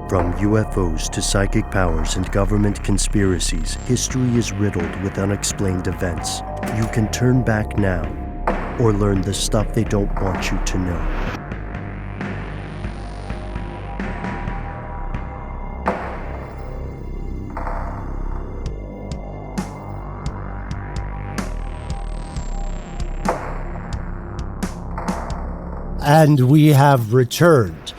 From UFOs to psychic powers and government conspiracies, history is riddled with unexplained events. You can turn back now or learn the stuff they don't want you to know. And we have returned.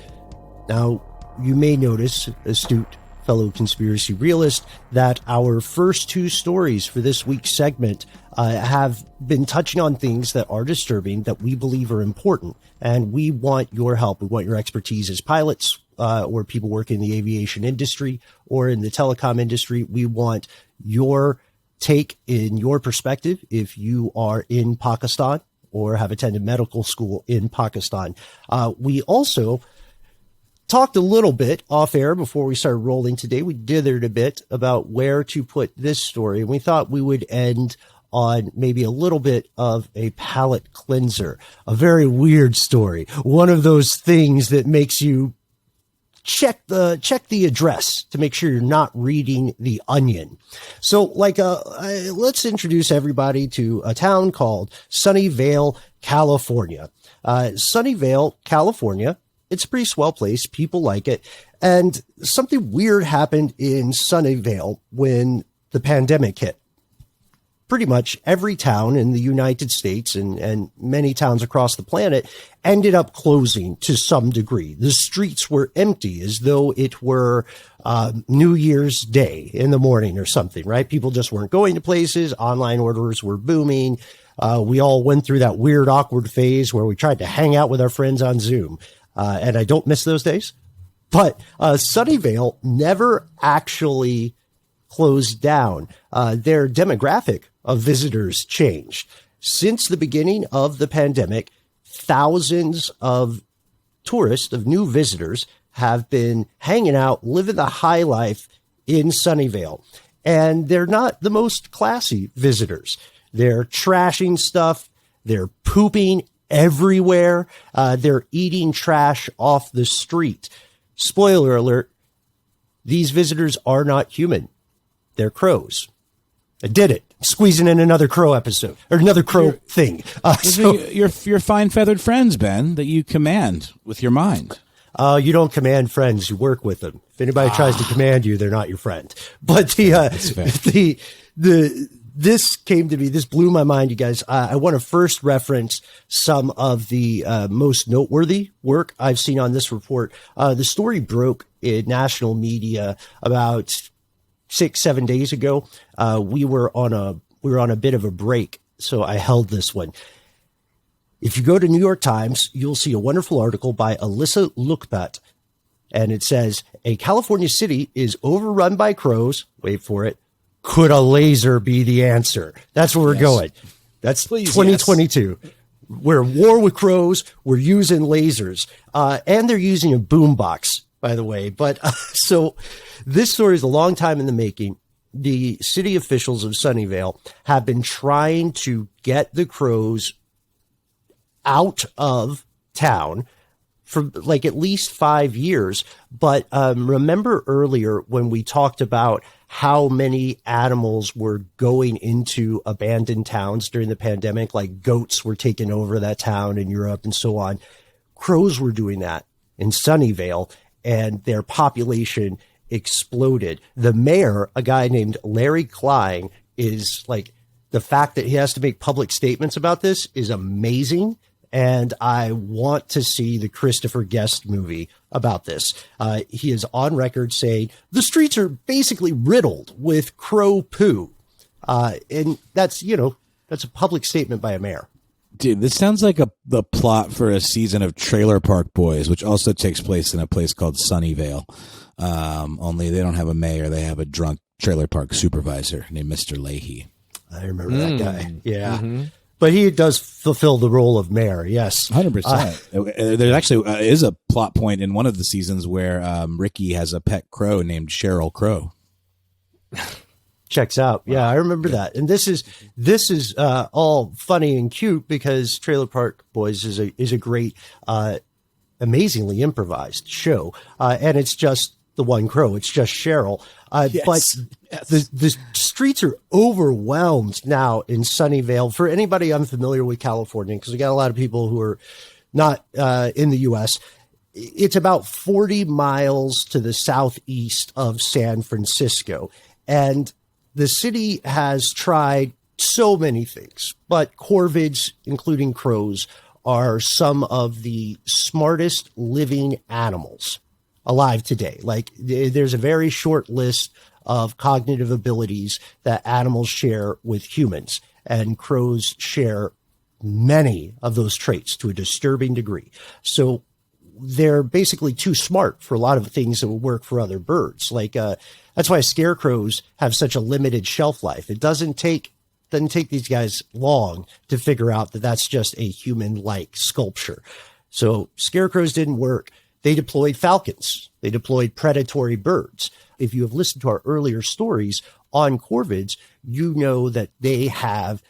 Now, you may notice, astute fellow conspiracy realist, that our first two stories for this week's segment have been touching on things that are disturbing, that we believe are important. And we want your help. We want your expertise as pilots or people working in the aviation industry or in the telecom industry. We want your take in your perspective if you are in Pakistan or have attended medical school in Pakistan. We also talked a little bit off air before we started rolling today. We dithered a bit about where to put this story. And we thought we would end on maybe a little bit of a palate cleanser, a very weird story. One of those things that makes you check the address to make sure you're not reading the Onion. So let's introduce everybody to a town called Sunnyvale, California. Sunnyvale, California. It's a pretty swell place. People like it. And something weird happened in Sunnyvale when the pandemic hit. Pretty much every town in the United States and many towns across the planet ended up closing to some degree. The streets were empty as though it were New Year's Day in the morning or something, right? People just weren't going to places. Online orders were booming. We all went through that weird, awkward phase where we tried to hang out with our friends on Zoom. And I don't miss those days. But Sunnyvale never actually closed down. Their demographic of visitors changed. Since the beginning of the pandemic, thousands of tourists, of new visitors, have been hanging out, living the high life in Sunnyvale. And they're not the most classy visitors. They're trashing stuff. They're pooping everywhere. They're eating trash off the street. Spoiler alert, these visitors are not human. They're crows. I did it. Squeezing in another crow episode or another crow thing. So your fine feathered friends, Ben, that you command with your mind. You don't command friends. You work with them. If anybody tries to command you, they're not your friend. But this came to me. This blew my mind, you guys. I want to first reference some of the most noteworthy work I've seen on this report. The story broke in national media about 6-7 days ago. We were on a bit of a break, so I held this one. If you go to New York Times, you'll see a wonderful article by Alyssa Lukpat, and it says, a California city is overrun by crows. Wait for it. Could a laser be the answer? That's where we're going. That's 2022. Yes. We're at war with crows. We're using lasers. And they're using a boombox, by the way. But so this story is a long time in the making. The city officials of Sunnyvale have been trying to get the crows out of town for like at least 5 years. But remember earlier when we talked about how many animals were going into abandoned towns during the pandemic, like goats were taking over that town in Europe and so on. Crows were doing that in Sunnyvale, and their population exploded. The mayor, a guy named Larry Klein, is like, the fact that he has to make public statements about this is amazing. And I want to see the Christopher Guest movie about this. He is on record saying the streets are basically riddled with crow poo. And that's a public statement by a mayor. Dude, this sounds like the plot for a season of Trailer Park Boys, which also takes place in a place called Sunnyvale. Only they don't have a mayor. They have a drunk trailer park supervisor named Mr. Leahy. I remember that guy. Yeah. Mm-hmm. But he does fulfill the role of mayor, yes. 100%. There actually is a plot point in one of the seasons where Ricky has a pet crow named Cheryl Crow. Checks out. Yeah, I remember that. And this is all funny and cute because Trailer Park Boys is a great, amazingly improvised show. And it's just the one crow. It's just Cheryl. But the streets are overwhelmed now in Sunnyvale. For anybody unfamiliar with California, because we got a lot of people who are not in the U.S., it's about 40 miles to the southeast of San Francisco. And the city has tried so many things, but corvids, including crows, are some of the smartest living animals alive today. Like, there's a very short list of cognitive abilities that animals share with humans, and crows share many of those traits to a disturbing degree. So they're basically too smart for a lot of things that will work for other birds. Like, that's why scarecrows have such a limited shelf life. It doesn't take these guys long to figure out that that's just a human-like sculpture. So scarecrows didn't work. They deployed falcons. They deployed predatory birds. If you have listened to our earlier stories on corvids, you know that they have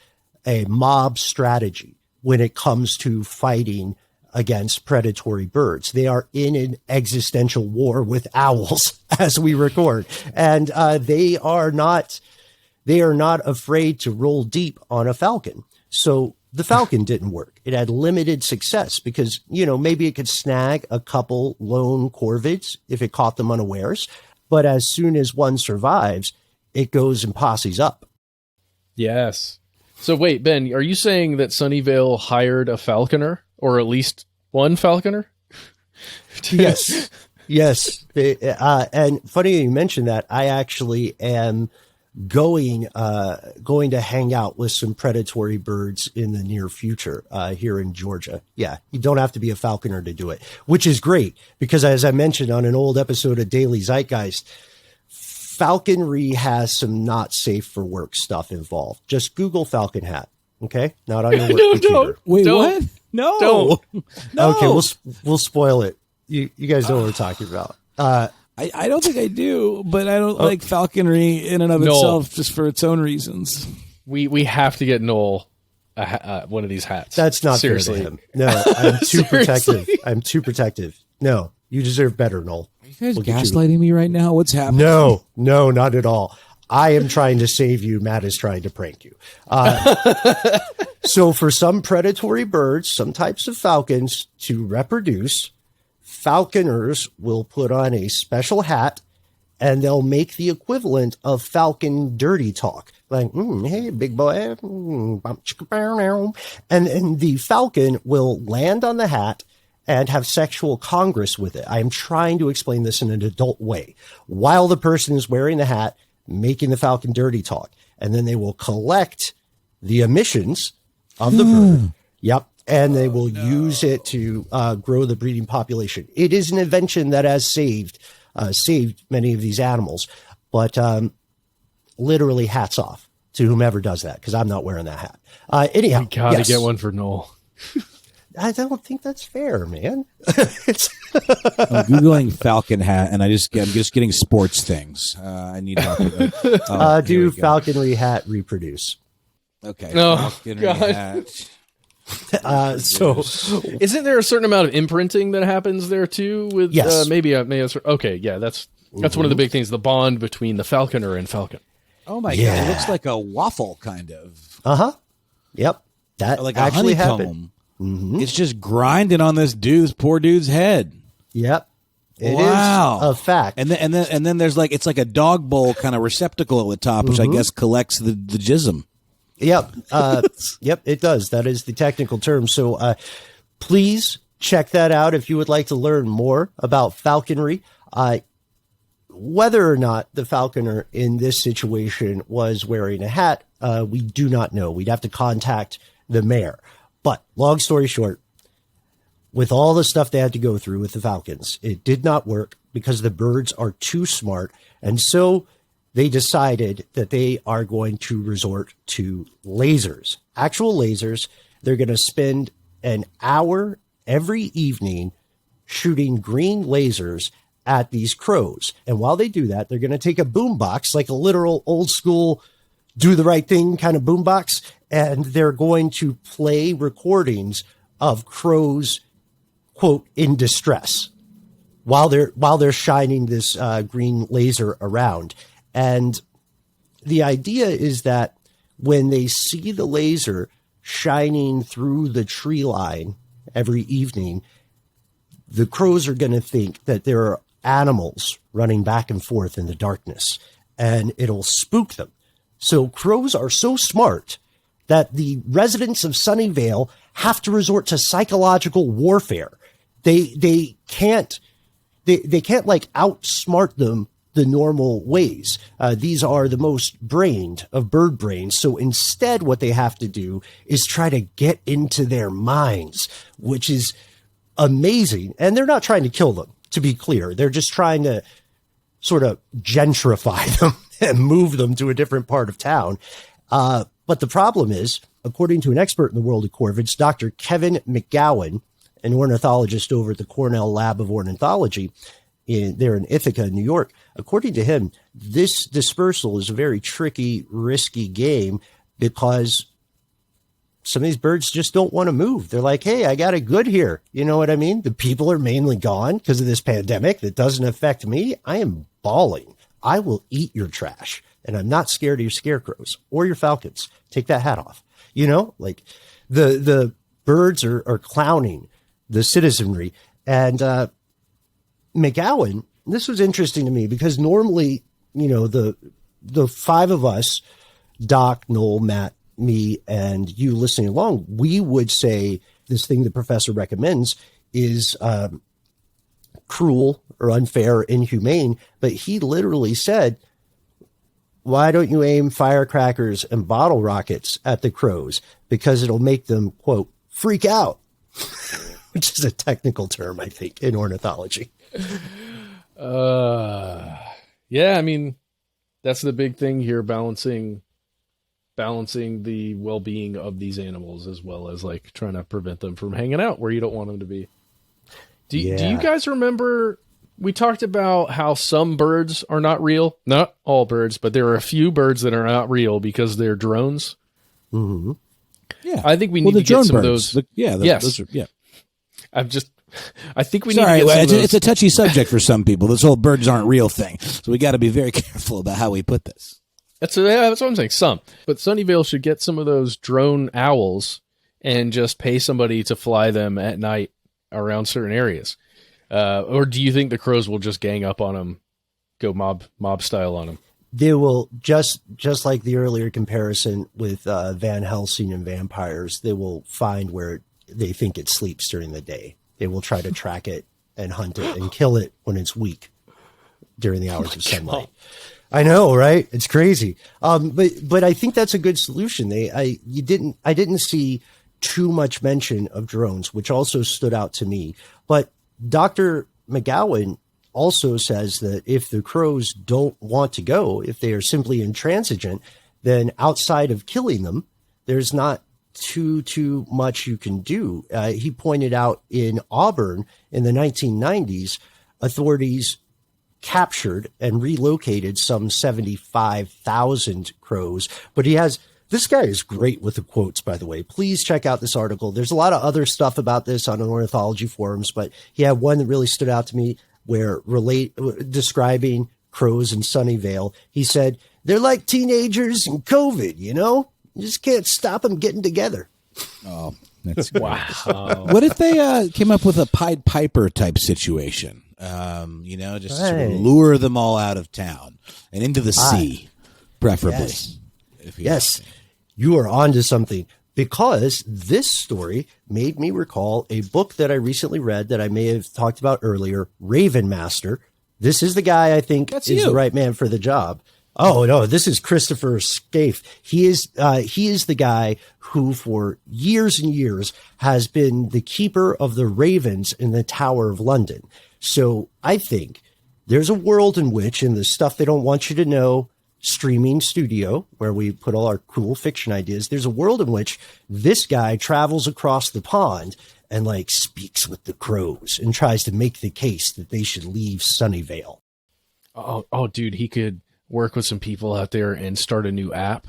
a mob strategy when it comes to fighting against predatory birds. They are in an existential war with owls as we record. And they are not afraid to roll deep on a falcon. So the falcon didn't work. It had limited success because, maybe it could snag a couple lone corvids if it caught them unawares. But as soon as one survives, it goes and posses up. Yes. So wait, Ben, are you saying that Sunnyvale hired a falconer, or at least one falconer? Yes. Yes. And funny you mentioned that. I actually am going to hang out with some predatory birds in the near future here in Georgia. Yeah, you don't have to be a falconer to do it, which is great because, as I mentioned on an old episode of Daily Zeitgeist, falconry has some not safe for work stuff involved. Just Google falcon hat, okay? Not on your work computer. Wait, don't. what? No. Don't. No. Okay, we'll spoil it. You guys know what we're talking about. I don't think I do, but I don't like falconry in and of itself just for its own reasons. We have to get Noel one of these hats. That's not seriously fair to him. No, I'm too protective. I'm too protective. No, you deserve better, Noel. Are you guys gaslighting me right now? What's happening? No, not at all. I am trying to save you. Matt is trying to prank you. So for some predatory birds, some types of falcons, to reproduce, falconers will put on a special hat and they'll make the equivalent of falcon dirty talk. Like, hey, big boy. And the falcon will land on the hat and have sexual congress with it. I'm trying to explain this in an adult way while the person is wearing the hat, making the falcon dirty talk. And then they will collect the emissions of the bird. Yep. And they will use it to grow the breeding population. It is an invention that has saved many of these animals. But literally hats off to whomever does that, because I'm not wearing that hat. Anyhow, we gotta get one for Noel. I don't think that's fair, man. I'm Googling falcon hat, and I'm just getting sports things. I need help with it. Do falconry hat reproduce? Okay. Oh, falconry God. hat. So Isn't there a certain amount of imprinting that happens there too? With Yes. okay, yeah, that's one of the big things, the bond between the falconer and falcon. Oh my Yeah. god! It looks like a waffle, kind of. Yep, that Like a actually honeycomb. happened. It's just grinding on this poor dude's head. Yep, it is Wow. a fact. And then there's it's like a dog bowl kind of receptacle at the top, which I guess collects the jism. Yep. Yep, it does. That is the technical term. So please check that out if you would like to learn more about falconry. Whether or not the falconer in this situation was wearing a hat, we do not know. We'd have to contact the mayor. But long story short, with all the stuff they had to go through with the falcons, it did not work because the birds are too smart. And so they decided that they are going to resort to lasers, actual lasers. They're going to spend an hour every evening shooting green lasers at these crows. And while they do that, they're going to take a boombox, like a literal old school do the right thing kind of boombox, and they're going to play recordings of crows, quote, in distress. while they're shining this green laser around. And the idea is that when they see the laser shining through the tree line every evening, the crows are going to think that there are animals running back and forth in the darkness, and it'll spook them. So crows are so smart that the residents of Sunnyvale have to resort to psychological warfare. They can't like outsmart them the normal ways. These are the most brained of bird brains. So instead, what they have to do is try to get into their minds, which is amazing. And they're not trying to kill them, to be clear. They're just trying to sort of gentrify them and move them to a different part of town. But the problem is, according to an expert in the world of corvids, Dr. Kevin McGowan, an ornithologist over at the Cornell Lab of Ornithology, there in Ithaca, New York, according to him, this dispersal is a very tricky, risky game because some of these birds just don't want to move. They're like, hey, I got it good here. You know what I mean? The people are mainly gone because of this pandemic that doesn't affect me. I am bawling. I will eat your trash. And I'm not scared of your scarecrows or your falcons. Take that hat off. You know, like the birds are clowning the citizenry. And McGowan, this was interesting to me because normally, you know, the five of us, Doc, Noel, Matt, me, and you listening along, we would say this thing the professor recommends is cruel or unfair, inhumane. But he literally said, why don't you aim firecrackers and bottle rockets at the crows? Because it'll make them, quote, freak out, which is a technical term, I think, in ornithology. Yeah, I mean, that's the big thing here, balancing the well-being of these animals as well as like trying to prevent them from hanging out where you don't want them to be. Do you guys remember we talked about how some birds are not real? Not all birds, but there are a few birds that are not real because they're drones. Mm-hmm. Yeah, I think we need to get some birds. of those. Yes. Those are, yeah. I think we Sorry, need to get some of it's a touchy subject for some people. This whole birds aren't real thing. So we got to be very careful about how we put this. That's what I'm saying. Some. But Sunnyvale should get some of those drone owls and just pay somebody to fly them at night around certain areas. Or do you think the crows will just gang up on them, go mob style on them? They will, just like the earlier comparison with Van Helsing and vampires, they will find where they think it sleeps during the day. They will try to track it and hunt it and kill it when it's weak during the hours of sunlight. I know, right? It's crazy. But I think that's a good solution. I didn't see too much mention of drones, which also stood out to me. But Dr. McGowan also says that if the crows don't want to go, if they are simply intransigent, then outside of killing them, there's not too much you can do. He pointed out in Auburn in the 1990s, authorities captured and relocated some 75,000 crows. But this guy is great with the quotes, by the way. Please check out this article. There's a lot of other stuff about this on ornithology forums, but he had one that really stood out to me where describing crows in Sunnyvale. He said, they're like teenagers in COVID, you know? You just can't stop them getting together. Oh, that's great. Wow. What if they came up with a Pied Piper type situation? Just sort of lure them all out of town and into the sea, preferably. Yes. You are onto something, because this story made me recall a book that I recently read that I may have talked about earlier, Raven Master. This is the guy I think is the right man for the job. Oh, no, this is Christopher Scaife. He is the guy who for years and years has been the keeper of the ravens in the Tower of London. So I think there's a world in which, in the Stuff They Don't Want You to Know streaming studio, where we put all our cool fiction ideas, there's a world in which this guy travels across the pond and like speaks with the crows and tries to make the case that they should leave Sunnyvale. Oh, dude, he could work with some people out there and start a new app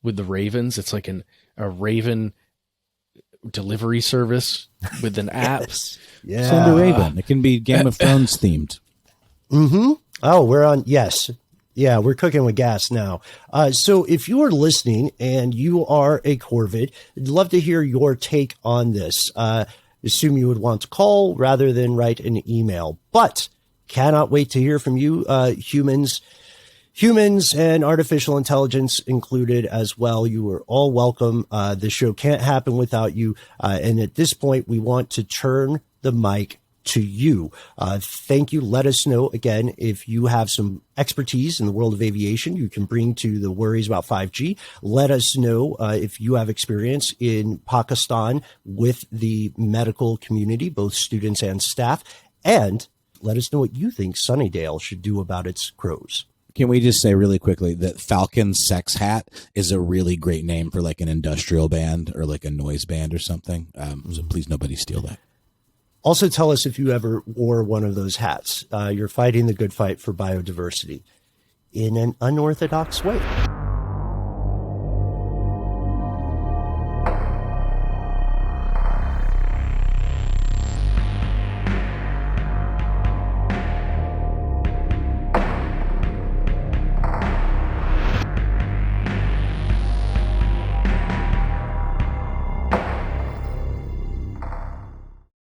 with the ravens. It's like a raven delivery service with an app. Yes. Yeah. Send a Raven. It can be Game of Thrones themed. Mm-hmm. Oh, we're on. Yes. Yeah, we're cooking with gas now. So if you are listening and you are a Corvid, I'd love to hear your take on this. Assume you would want to call rather than write an email, but cannot wait to hear from you, humans and artificial intelligence included as well. You are all welcome. The show can't happen without you. And at this point, we want to turn the mic to you. Thank you. Let us know again if you have some expertise in the world of aviation you can bring to the worries about 5G. Let us know if you have experience in Pakistan with the medical community, both students and staff, and let us know what you think Sunnydale should do about its crows. Can we just say really quickly that Falcon Sex Hat is a really great name for like an industrial band or like a noise band or something? So please nobody steal that. Also, tell us if you ever wore one of those hats. You're fighting the good fight for biodiversity in an unorthodox way.